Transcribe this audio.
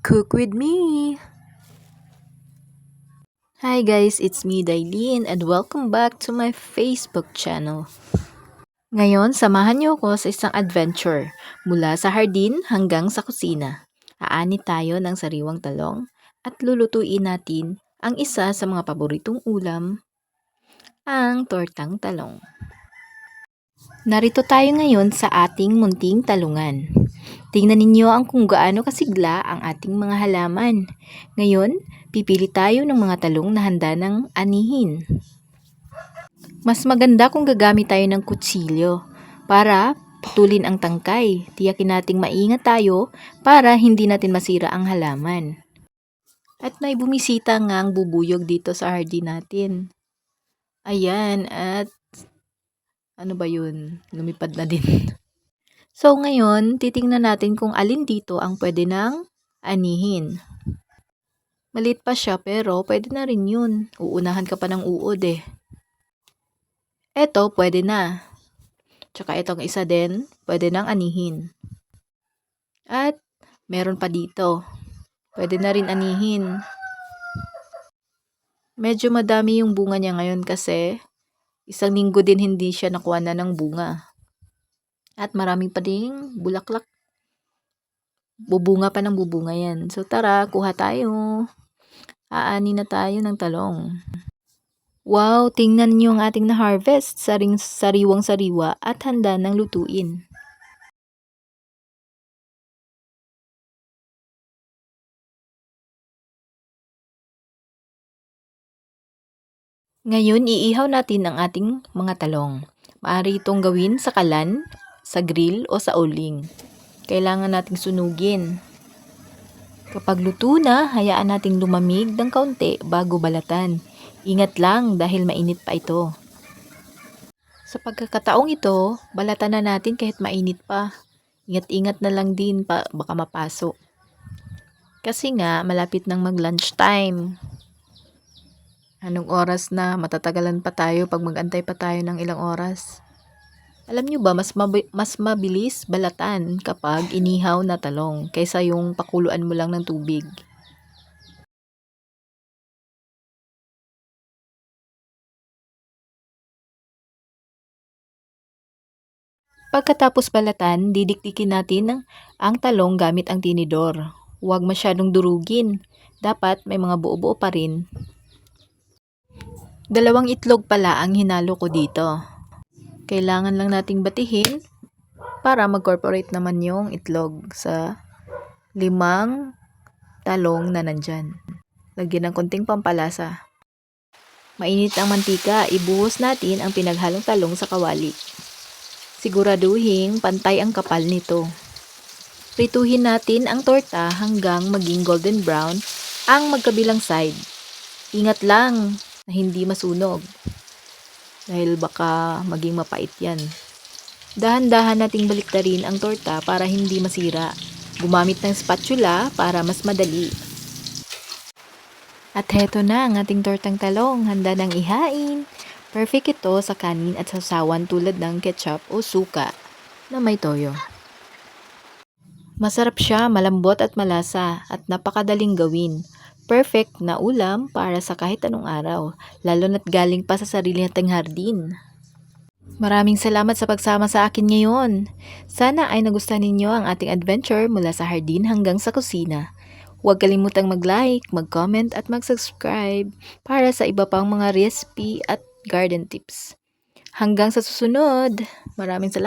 Cook with me! Hi guys, it's me Dailin and welcome back to my Facebook channel. Ngayon, samahan niyo ako sa isang adventure mula sa hardin hanggang sa kusina. Aani tayo ng sariwang talong at lulutuin natin ang isa sa mga paboritong ulam, ang tortang talong. Narito tayo ngayon sa ating munting talungan. Tingnan ninyo ang kung gaano kasigla ang ating mga halaman. Ngayon, pipili tayo ng mga talong na handa ng anihin. Mas maganda kung gagamit tayo ng kutsilyo para putulin ang tangkay. Tiyakin nating maingat tayo para hindi natin masira ang halaman. At may bumisita ngang bubuyog dito sa hardin natin. Ayan, at ano ba yun? Lumipad na din. So ngayon, titingnan natin kung alin dito ang pwede nang anihin. Maliit pa siya pero pwede na rin yun. Uunahan ka pa ng uod eh. Eto, pwede na. Tsaka itong isa din, pwede nang anihin. At meron pa dito. Pwede na rin anihin. Medyo madami yung bunga niya ngayon kasi isang linggo din hindi siya nakuha na ng bunga. At maraming pa ding bulaklak. Bubunga pa ng bubunga yan. So tara, kuha tayo. Aani na tayo ng talong. Wow, tingnan niyo ang ating na-harvest. Sariwang-sariwa at handa ng lutuin. Ngayon, iihaw natin ang ating mga talong. Maaari itong gawin sa kalan, sa grill o sa uling. Kailangan nating sunugin. Kapag luto na, hayaan nating lumamig ng kaunti bago balatan. Ingat lang dahil mainit pa ito. Sa pagkakataong ito, balatan na natin kahit mainit pa. Ingat-ingat na lang din baka mapasok. Kasi nga, malapit nang mag-lunch time. Anong oras na? Matatagalan pa tayo pag mag-antay pa tayo ng ilang oras. Alam nyo ba, mas mabilis balatan kapag inihaw na talong kaysa yung pakuluan mo lang ng tubig. Pagkatapos balatan, didikdikin natin ang talong gamit ang tinidor. Huwag masyadong durugin. Dapat may mga buo-buo pa rin. 2 itlog pala ang hinalo ko dito. Kailangan lang nating batihin para mag-corporate naman yung itlog sa 5 talong na nandyan. Lagyan ng konting pampalasa. Mainit ang mantika, ibuhos natin ang pinaghalong talong sa kawali. Siguraduhin pantay ang kapal nito. Prituhin natin ang torta hanggang maging golden brown ang magkabilang side. Ingat lang na hindi masunog dahil baka maging mapait yan. Dahan-dahan nating baliktarin ang torta para hindi masira. Gumamit ng spatula para mas madali. At heto na ang ating tortang talong, handa nang ihain. Perfect ito sa kanin at sasawan tulad ng ketchup o suka na may toyo. Masarap siya, malambot at malasa at napakadaling gawin. Perfect na ulam para sa kahit anong araw, lalo na't galing pa sa sarili nating hardin. Maraming salamat sa pagsama sa akin ngayon. Sana ay nagustuhan ninyo ang ating adventure mula sa hardin hanggang sa kusina. Huwag kalimutang mag-like, mag-comment at mag-subscribe para sa iba pang mga recipe at garden tips. Hanggang sa susunod, maraming salamat.